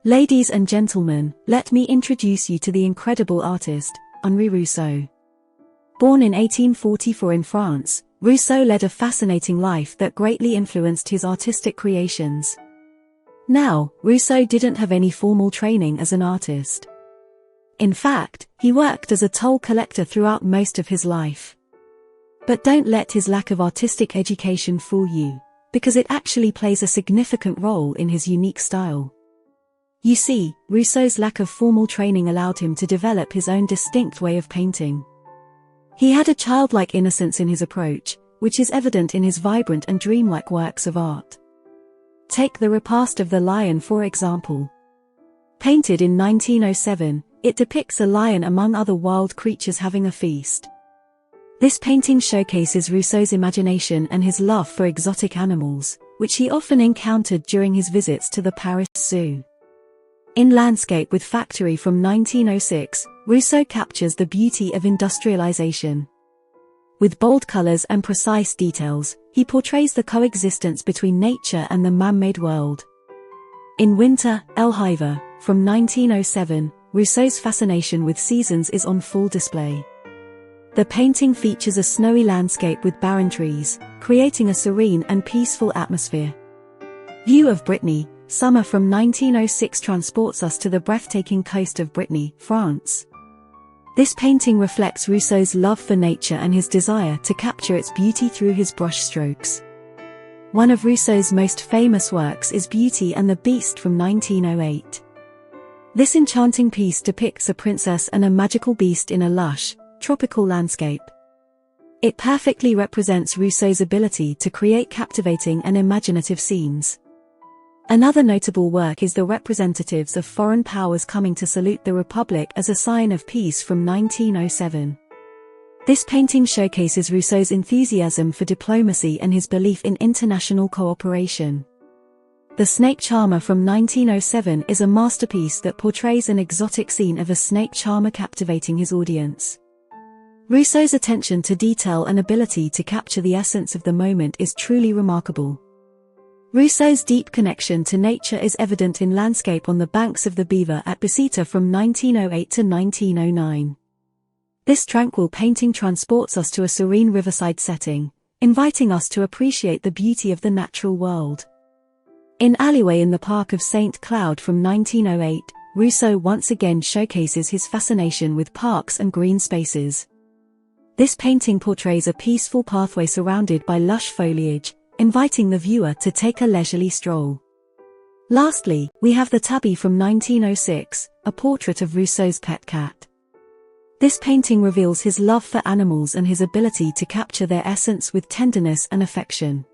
Ladies and gentlemen, let me introduce you to the incredible artist, Henri Rousseau. Born in 1844 in France, Rousseau led a fascinating life that greatly influenced his artistic creations. Now, Rousseau didn't have any formal training as an artist. In fact, he worked as a toll collector throughout most of his life. But don't let his lack of artistic education fool you, because it actually plays a significant role in his unique style. You see, Rousseau's lack of formal training allowed him to develop his own distinct way of painting. He had a childlike innocence in his approach, which is evident in his vibrant and dreamlike works of art. Take the Repast of the Lion for example. Painted in 1907, it depicts a lion among other wild creatures having a feast. This painting showcases Rousseau's imagination and his love for exotic animals, which he often encountered during his visits to the Paris Zoo. In Landscape with Factory from 1906, Rousseau captures the beauty of industrialization. With bold colors and precise details, he portrays the coexistence between nature and the man-made world. In Winter, ElHiver, from 1907, Rousseau's fascination with seasons is on full display. The painting features a snowy landscape with barren trees, creating a serene and peaceful atmosphere. View of Brittany, Summer from 1906 transports us to the breathtaking coast of Brittany, France. This painting reflects Rousseau's love for nature and his desire to capture its beauty through his brushstrokes. One of Rousseau's most famous works is Beauty and the Beast from 1908. This enchanting piece depicts a princess and a magical beast in a lush, tropical landscape. It perfectly represents Rousseau's ability to create captivating and imaginative scenes. Another notable work is the representatives of foreign powers coming to salute the Republic as a sign of peace from 1907. This painting showcases Rousseau's enthusiasm for diplomacy and his belief in international cooperation. The Snake Charmer from 1907 is a masterpiece that portrays an exotic scene of a snake charmer captivating his audience. Rousseau's attention to detail and ability to capture the essence of the moment is truly remarkable. Rousseau's deep connection to nature is evident in Landscape on the banks of the Bievre at Becetre from 1908 to 1909. This tranquil painting transports us to a serene riverside setting, inviting us to appreciate the beauty of the natural world. In Alleyway in the Park of St. Cloud from 1908, Rousseau once again showcases his fascination with parks and green spaces. This painting portrays a peaceful pathway surrounded by lush foliage, inviting the viewer to take a leisurely stroll. Lastly, we have the Tabby from 1906, a portrait of Rousseau's pet cat. This painting reveals his love for animals and his ability to capture their essence with tenderness and affection.